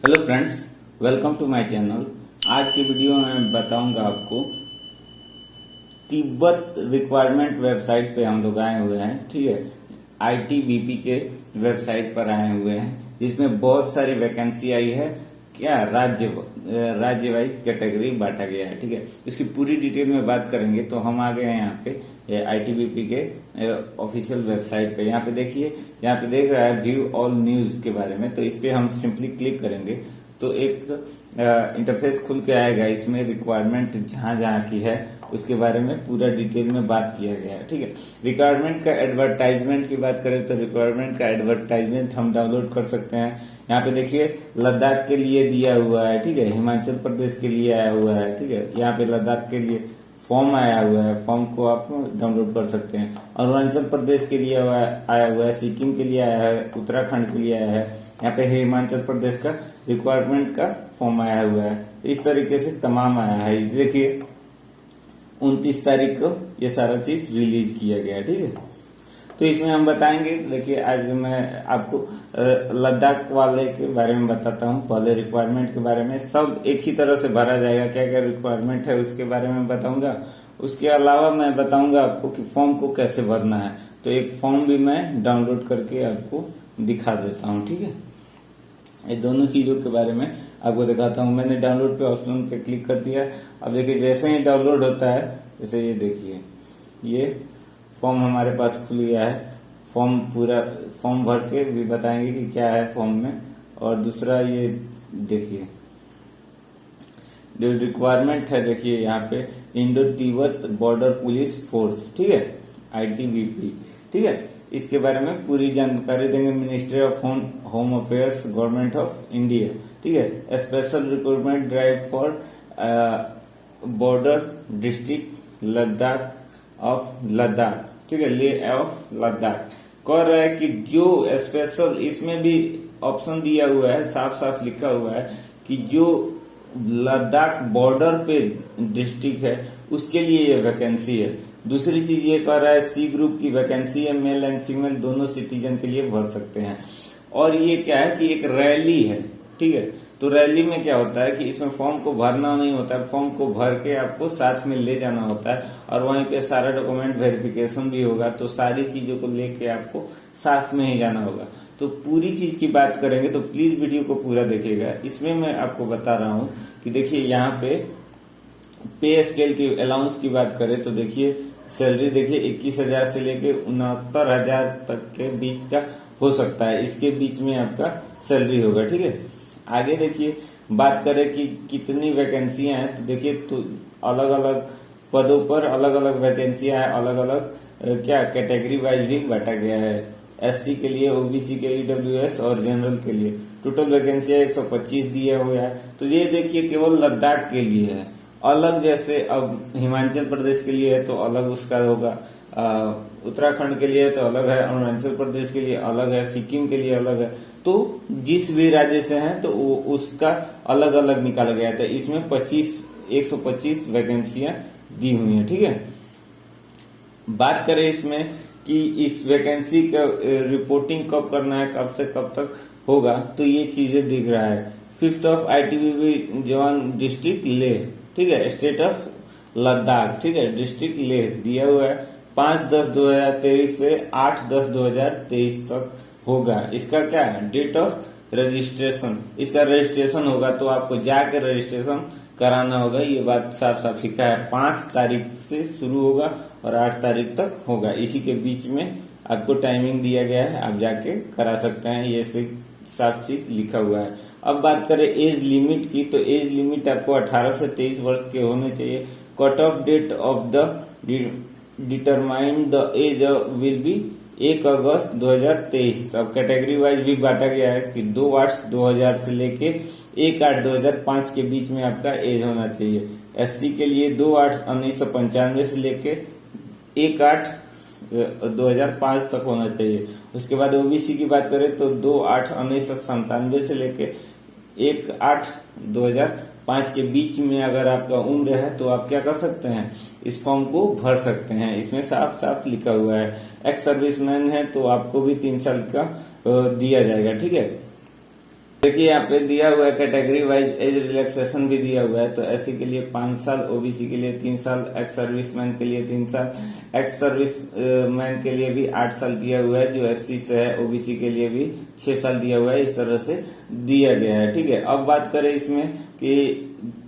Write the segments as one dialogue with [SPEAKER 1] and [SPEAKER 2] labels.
[SPEAKER 1] Hello friends, welcome to my channel. आज की video में बताऊंगा आपको तिब्बत रिक्वायरमेंट वेबसाइट पे हम लोग आए हुए हैं। ठीक है, आईटीबीपी के वेबसाइट पर आए हुए हैं जिसमें बहुत सारी वैकेंसी आई है। क्या राज्य वाइज कैटेगरी बांटा गया है। ठीक है, इसकी पूरी डिटेल में बात करेंगे। तो हम आ गए हैं यहाँ पे आईटीबीपी के ऑफिशियल वेबसाइट पे। यहाँ पे देखिए, यहाँ पे देख रहा है व्यू ऑल न्यूज के बारे में। तो इस पे हम सिंपली क्लिक करेंगे तो एक इंटरफेस खुल के आएगा। इसमें रिक्वायरमेंट जहां जहां की है उसके बारे में पूरा डिटेल में बात किया गया है। ठीक है, रिक्वायरमेंट का एडवर्टाइजमेंट की बात करें तो रिक्वायरमेंट का एडवर्टाइजमेंट हम डाउनलोड कर सकते हैं। यहाँ पे देखिए लद्दाख के लिए दिया हुआ है। ठीक है, हिमाचल प्रदेश के लिए आया हुआ है। ठीक है, यहाँ पे लद्दाख के लिए फॉर्म आया हुआ है। फॉर्म को आप डाउनलोड कर सकते हैं। अरुणाचल प्रदेश के लिए आया हुआ है, सिक्किम के लिए आया है, उत्तराखंड के लिए आया है। यहाँ पे हिमाचल प्रदेश का रिक्वायरमेंट का फॉर्म आया हुआ है। इस तरीके से तमाम आया है। देखिए 29 तारीख को ये सारा चीज रिलीज किया गया है। ठीक है, तो इसमें हम बताएंगे। देखिए आज मैं आपको लद्दाख वाले के बारे में बताता हूँ। पहले रिक्वायरमेंट के बारे में सब एक ही तरह से भरा जाएगा। क्या क्या रिक्वायरमेंट है उसके बारे में बताऊंगा। उसके अलावा मैं बताऊंगा आपको कि फॉर्म को कैसे भरना है। तो एक फॉर्म भी मैं डाउनलोड करके आपको दिखा देता हूँ। ठीक है, ये दोनों चीजों के बारे में आपको दिखाता हूँ। मैंने डाउनलोड पे ऑप्शन पे क्लिक कर दिया। अब देखिए जैसे ही डाउनलोड होता है, जैसे ये देखिए ये फॉर्म हमारे पास खुल गया है। फॉर्म भर के भी बताएंगे कि क्या है फॉर्म में। और दूसरा ये देखिए जो रिक्वायरमेंट है, देखिए यहाँ पे Indo Tibet border police force. ठीक है, आईटीबीपी। ठीक है, इसके बारे में पूरी जानकारी देंगे। Ministry of home affairs, government of India. ठीक है, special recruitment drive for border district Ladakh of Ladakh. ठीक है, ले ऑफ लद्दाख कह रहा है कि जो स्पेशल, इसमें भी ऑप्शन दिया हुआ है, साफ साफ लिखा हुआ है कि जो लद्दाख बॉर्डर पे डिस्ट्रिक्ट है उसके लिए ये वैकेंसी है। दूसरी चीज ये कह रहा है सी ग्रुप की वैकेंसी है, मेल एंड फीमेल दोनों सिटीजन के लिए भर सकते हैं। और ये क्या है कि एक रैली है। ठीक है, तो रैली में क्या होता है कि इसमें फॉर्म को भरना नहीं होता है। फॉर्म को भर के आपको साथ में ले जाना होता है और वहीं पे सारा डॉक्यूमेंट वेरिफिकेशन भी होगा। तो सारी चीजों को लेके आपको साथ में ही जाना होगा। तो पूरी चीज की बात करेंगे तो प्लीज वीडियो को पूरा देखिएगा। इसमें मैं आपको बता रहा हूँ कि देखिए यहाँ पे स्केल की अलाउंस की बात करें तो देखिए सैलरी देखिए 21,000 से लेके 69,000 तक के बीच का हो सकता है। इसके बीच में आपका सैलरी होगा। ठीक है, आगे देखिए बात करें कि कितनी वैकेंसियां हैं। तो देखिए तो अलग अलग पदों पर अलग अलग वैकेंसियां हैं। अलग अलग क्या कैटेगरी वाइज भी बांटा गया है। एससी के लिए, ओबीसी के, ईडब्ल्यूएस और जनरल के लिए टोटल वैकेंसियां 125 दिया हुआ है। तो ये देखिए केवल लद्दाख के लिए है। अलग जैसे अब हिमाचल प्रदेश के लिए है तो अलग उसका होगा, उत्तराखंड के लिए तो अलग है, अरुणाचल प्रदेश के लिए अलग है, सिक्किम के लिए अलग है। तो जिस भी राज्य से है तो उसका अलग अलग निकाला गया था। इसमें 125 वैकेंसियां दी हुई हैं। ठीक है, बात करें इसमें कि इस वैकेंसी का रिपोर्टिंग कब करना है, कब से कब तक होगा, तो ये चीजें दिख रहा है। 5th ऑफ आईटीबीपी जवान डिस्ट्रिक्ट लेह। ठीक है, स्टेट ऑफ लद्दाख। ठीक है, डिस्ट्रिक्ट लेह दिया हुआ है। 5/10/2023 से 8/10/2023 तक होगा। इसका क्या है डेट ऑफ रजिस्ट्रेशन, इसका रजिस्ट्रेशन होगा तो आपको जाकर रजिस्ट्रेशन कराना होगा। ये बात साफ साफ लिखा है। 5 तारीख से शुरू होगा और 8 तारीख तक होगा। इसी के बीच में आपको टाइमिंग दिया गया है, आप जाके करा सकते हैं। ये साफ चीज लिखा हुआ है। अब बात करें एज लिमिट की, तो एज लिमिट आपको 18 से 23 वर्ष के होने चाहिए। Cut off date of the determined the age will be 1 August 2023। अब कैटेगरी वाइज भी बांटा गया है कि 2/8/2000 से लेके 1/8/2005 के बीच में आपका एज होना चाहिए। एससी के लिए 2/8/1995 से लेके 1/8/2005 तक होना चाहिए। उसके बाद ओबीसी की बात करें तो 2/8/1997 से लेके 1/8/2005 के बीच में अगर आपका उम्र है तो आप क्या कर सकते हैं, इस फॉर्म को भर सकते हैं। इसमें साफ साफ लिखा हुआ है। एक्स सर्विसमैन है तो आपको भी 3 साल का दिया जाएगा। ठीक है, देखिए यहाँ पे दिया हुआ है कैटेगरी वाइज एज रिलैक्सेशन भी दिया हुआ है। तो एससी के लिए 5 साल, ओबीसी के लिए 3 साल, एक्स सर्विसमैन के लिए 3 साल, एक्स सर्विस मैन के लिए भी 8 साल दिया हुआ है। जो एससी से है ओबीसी के लिए भी 6 साल दिया हुआ है। इस तरह से दिया गया है, ठीक है। अब बात करें इसमें कि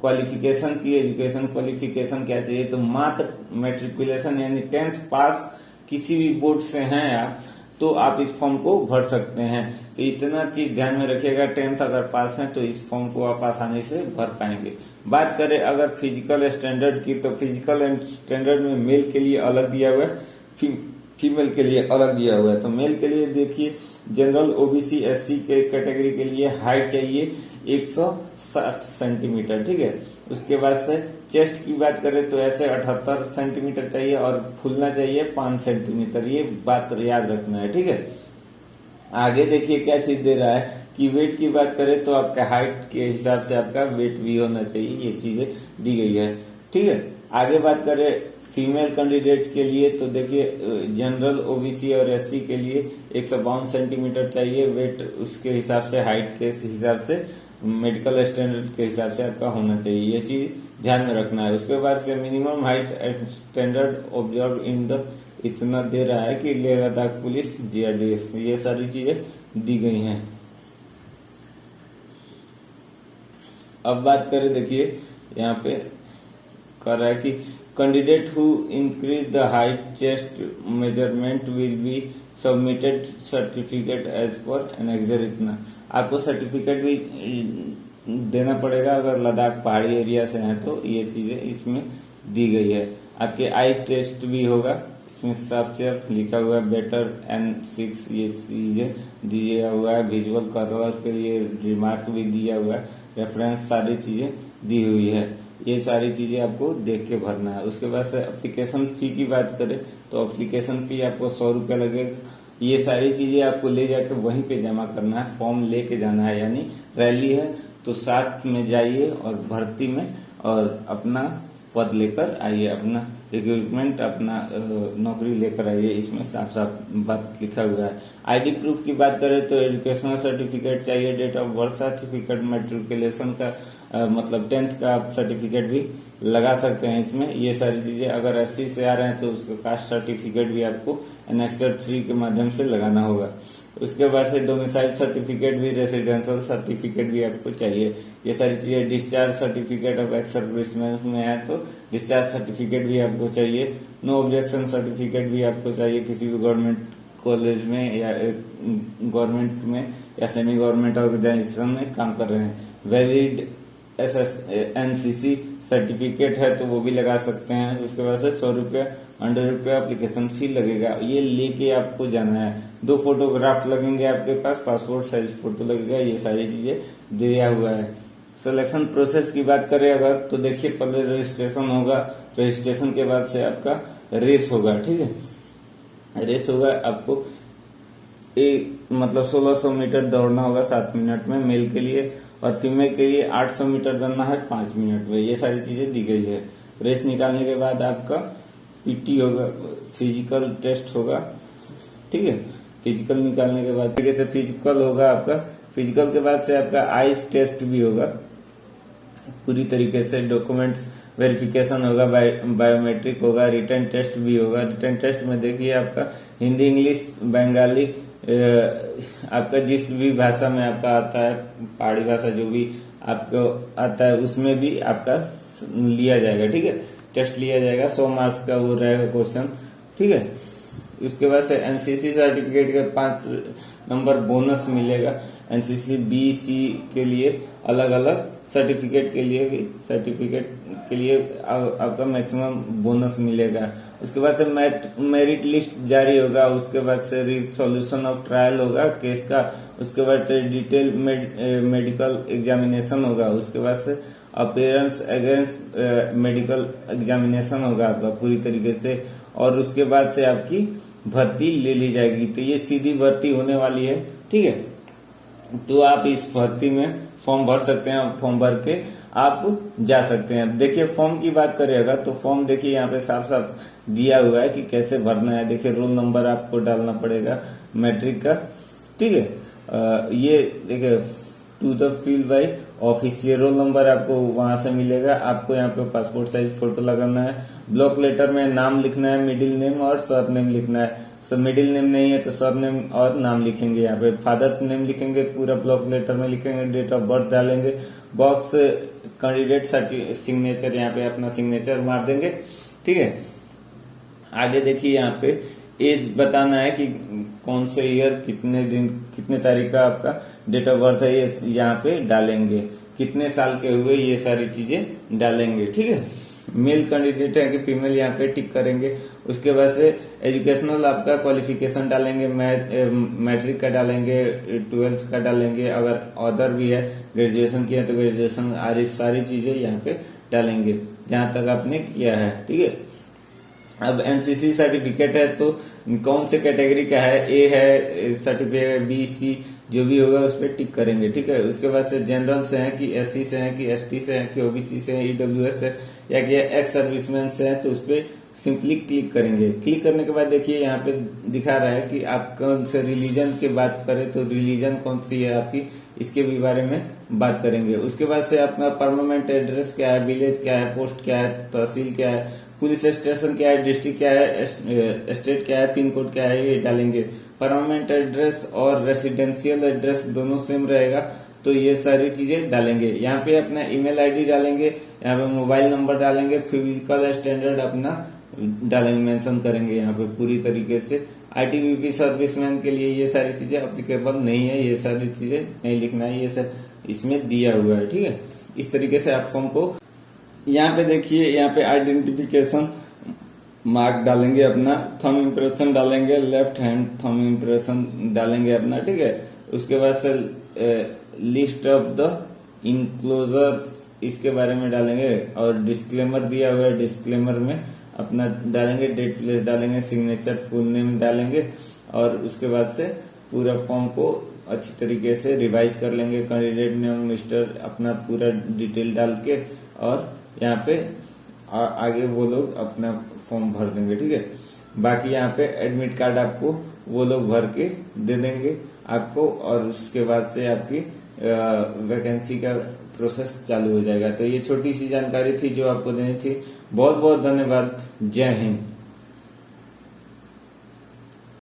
[SPEAKER 1] क्वालिफिकेशन की, एजुकेशन क्वालिफिकेशन क्या चाहिए, तो मात्र मैट्रिकुलेशन यानी 10th पास किसी भी बोर्ड से हैं आप, तो आप इस फॉर्म को भर सकते हैं। तो इतना चीज ध्यान में रखिएगा, 10th अगर पास है तो इस फॉर्म को आप आसानी से भर पाएंगे। बात करें अगर फिजिकल स्टैंडर्ड की, तो फिजिकल स्टैंडर्ड में मेल के लिए अलग दिया हुआ है, फीमेल के लिए अलग दिया हुआ है। तो मेल के लिए देखिए जनरल, ओबीसी, एससी के कैटेगरी के लिए हाइट चाहिए 160 सेंटीमीटर, ठीक है। उसके बाद से चेस्ट की बात करें तो ऐसे 78 सेंटीमीटर चाहिए और फूलना चाहिए 5 सेंटीमीटर। ये बात याद रखना है, ठीक है। आगे देखिए क्या चीज दे रहा है कि वेट की बात करें तो आपका हाइट के हिसाब से आपका वेट भी होना चाहिए। ये चीजें दी गई है, ठीक है। आगे बात करें फीमेल कैंडिडेट के लिए, तो देखिए जनरल, ओबीसी और एससी के लिए 152 सेंटीमीटर चाहिए वेट, उसके हिसाब से हाइट के हिसाब से मेडिकल स्टैंडर्ड के हिसाब से आपका होना चाहिए। ये चीज ध्यान में रखना है। उसके बाद से minimum height standard observe in the इतना दे रहा है कि लेह लद्दाख पुलिस, जीआरडीएस, ये सारी चीजें दी गई हैं। अब बात करें, देखिए यहाँ पे कर रहा है कि candidate who increase the height chest measurement will be submitted certificate as per annexure. इतना आपको सर्टिफिकेट भी देना पड़ेगा अगर लद्दाख पहाड़ी एरिया से हैं तो। ये चीजें इसमें दी गई है। आपके आइज टेस्ट भी होगा, इसमें साफ लिखा हुआ है बेटर N6, ये चीजें दिया हुआ है। विजुअल कलर के लिए रिमार्क भी दिया हुआ है, रेफरेंस सारी चीजें दी हुई है। ये सारी चीजें आपको देख के भरना है। उसके बाद से एप्लीकेशन फी की बात करें तो एप्लीकेशन फी आपको 100 रुपया लगेगा। ये सारी चीजें आपको ले जाके वहीं पे जमा करना है, फॉर्म लेके जाना है। यानी रैली है तो साथ में जाइए और भर्ती में और अपना पद लेकर आइए, अपना रिक्रूटमेंट, अपना नौकरी लेकर आइए। इसमें साफ साफ बात लिखा हुआ है। आईडी प्रूफ की बात करें तो एजुकेशनल सर्टिफिकेट चाहिए, date of birth certificate, matriculation का मतलब 10th का आप सर्टिफिकेट भी लगा सकते हैं इसमें। ये सारी चीजें अगर एससी से आ रहे हैं तो उसका कास्ट सर्टिफिकेट भी आपको एनेक्सर 3 के माध्यम से लगाना होगा। उसके बाद से डोमिसाइल सर्टिफिकेट भी, रेसिडेंशियल सर्टिफिकेट भी आपको चाहिए। ये सारी चीजें, discharge certificate of ex serviceman में है तो डिस्चार्ज सर्टिफिकेट भी आपको चाहिए। नो ऑब्जेक्शन सर्टिफिकेट भी आपको चाहिए किसी भी गवर्नमेंट कॉलेज में या गवर्नमेंट में या सेमी गवर्नमेंट ऑर्गेनाइजेशन में काम कर रहे हैं। वैलिड एनसीसी सर्टिफिकेट है तो वो भी लगा सकते हैं। उसके बाद से 100 रुपया, 100 रुपया एप्लीकेशन फी लगेगा। ये लेके आपको जाना है। 2 फोटोग्राफ लगेंगे आपके पास, पासपोर्ट साइज फोटो लगेगा। ये सारी चीजें दिया हुआ है। सिलेक्शन प्रोसेस की बात करें अगर तो देखिए पहले रजिस्ट्रेशन होगा, रजिस्ट्रेशन के बाद से आपका रेस होगा, ठीक है। रेस होगा, आपको मतलब 1600 मीटर दौड़ना होगा 7 मिनट में मेल के लिए, और फीमेल के लिए 800 मीटर दौड़ना है 5 मिनट में। ये सारी चीजें दी गई है। रेस निकालने के बाद आपका पीटी होगा, फिजिकल टेस्ट होगा, ठीक है। फिजिकल निकालने के बाद तरीके से फिजिकल होगा आपका। फिजिकल के बाद से आपका आइज टेस्ट भी होगा पूरी तरीके से। डॉक्यूमेंट्स वेरिफिकेशन होगा, बायोमेट्रिक होगा, रिटर्न टेस्ट भी होगा। रिटर्न टेस्ट में देखिए आपका हिंदी, इंग्लिश, बंगाली, आपका जिस भी भाषा में आपका आता है, पहाड़ी भाषा जो भी आपको आता है उसमें भी आपका लिया जाएगा, ठीक है। टेस्ट लिया जाएगा, 100 मार्क्स का वो रहेगा क्वेश्चन, ठीक है। उसके बाद से एनसीसी सर्टिफिकेट का 5 नंबर बोनस मिलेगा। एनसीसी बी सी के लिए अलग अलग, सर्टिफिकेट के लिए भी, सर्टिफिकेट के लिए आपका मैक्सिमम बोनस मिलेगा। उसके बाद से मेरिट लिस्ट जारी होगा। उसके बाद से रिसोल्यूशन ऑफ ट्रायल होगा केस का। उसके बाद डिटेल मेडिकल एग्जामिनेशन होगा। उसके बाद से अपीयरेंस अगेंस्ट मेडिकल एग्जामिनेशन होगा आपका पूरी तरीके से। और उसके बाद से आपकी भर्ती ले ली जाएगी। तो ये सीधी भर्ती होने वाली है, ठीक है। तो आप इस भर्ती में फॉर्म भर सकते हैं, फॉर्म भर के आप जा सकते हैं। देखिए फॉर्म की बात करेगा तो फॉर्म देखिए यहाँ पे साफ साफ दिया हुआ है कि कैसे भरना है। देखिए रोल नंबर आपको डालना पड़ेगा मैट्रिक का, ठीक है। ये देखिए to the field by office. ये रोल नंबर आपको वहां से मिलेगा। आपको यहाँ पे पासपोर्ट साइज फोटो लगाना है। ब्लॉक लेटर में नाम लिखना है, मिडिल नेम और सर नेम लिखना है। सो मिडिल नेम नहीं है तो सर नेम और नाम लिखेंगे। यहाँ पे फादर्स नेम लिखेंगे, पूरा ब्लॉक लेटर में लिखेंगे, डेट ऑफ बर्थ डालेंगे, बॉक्स कैंडिडेट सिग्नेचर, यहाँ पे अपना सिग्नेचर मार देंगे। ठीक है, आगे देखिए यहाँ पे एज बताना है कि कौन से ईयर, कितने दिन, कितने तारीख का आपका डेट ऑफ बर्थ है, ये यहाँ पे डालेंगे। कितने साल के हुए, ये सारी चीजें डालेंगे। ठीक है, मेल कैंडिडेट है कि फीमेल, यहाँ पे टिक करेंगे। उसके बाद से एजुकेशनल आपका क्वालिफिकेशन डालेंगे, मैट्रिक का डालेंगे, 12th का डालेंगे, अगर अदर भी है ग्रेजुएशन किया तो ग्रेजुएशन, सारी चीजें यहाँ पे डालेंगे जहां तक आपने किया है। ठीक है, अब एनसीसी सर्टिफिकेट है तो कौन से कैटेगरी का है, ए है सर्टिफिकेट, बी सी जो भी होगा उस पर टिक करेंगे। ठीक है, उसके बाद से जनरल से है कि एससी से है कि एसटी से है कि ओबीसी से है, ईडब्ल्यूएस से या कि एक्स सर्विसमैन से है, तो उस पर सिंपली क्लिक करेंगे। क्लिक करने के बाद देखिए यहाँ पे दिखा रहा है कि आप कौन से रिलीजन की बात करें तो रिलीजन कौन सी है आपकी, इसके भी बारे में बात करेंगे। उसके बाद से अपना परमानेंट एड्रेस क्या है, विलेज क्या है, पोस्ट क्या है, तहसील क्या है, पुलिस स्टेशन क्या है, डिस्ट्रिक्ट क्या है, स्टेट क्या है, पिन कोड क्या है, ये डालेंगे। परमानेंट एड्रेस और रेसिडेंशियल एड्रेस दोनों सेम रहेगा तो ये सारी चीजें डालेंगे। यहाँ पे अपना ईमेल आईडी डालेंगे, यहाँ पे मोबाइल नंबर डालेंगे, फिजिकल स्टैंडर्ड अपना डालेंगे, मेंशन करेंगे यहाँ पे पूरी तरीके से। आईटीबीपी सर्विसमैन के लिए ये सारी चीजें अप्लीकेबल नहीं है, ये सारी चीजें नहीं लिखना है, ये सब इसमें दिया हुआ है। ठीक है, इस तरीके से आप फॉर्म को यहाँ पे देखिए, यहाँ पे आइडेंटिफिकेशन मार्क डालेंगे, अपना थंब इम्प्रेशन डालेंगे, लेफ्ट हैंड थंब इम्प्रेशन डालेंगे अपना। ठीक है, उसके बाद से लिस्ट ऑफ द इनक्लोजर्स इसके बारे में डालेंगे और डिस्क्लेमर दिया हुआ है, डिस्क्लेमर में अपना डालेंगे, डेट प्लेस डालेंगे, सिग्नेचर फुल नेम डालेंगे और उसके बाद से पूरा फॉर्म को अच्छी तरीके से रिवाइज कर लेंगे। कैंडिडेट नेम मिस्टर अपना पूरा डिटेल डाल के और यहाँ पे आगे वो लोग अपना फॉर्म भर देंगे। ठीक है, बाकी यहाँ पे एडमिट कार्ड आपको वो लोग भर के दे देंगे आपको और उसके बाद से आपकी वैकेंसी का प्रोसेस चालू हो जाएगा। तो ये छोटी सी जानकारी थी जो आपको देनी थी। बहुत बहुत धन्यवाद। जय हिंद।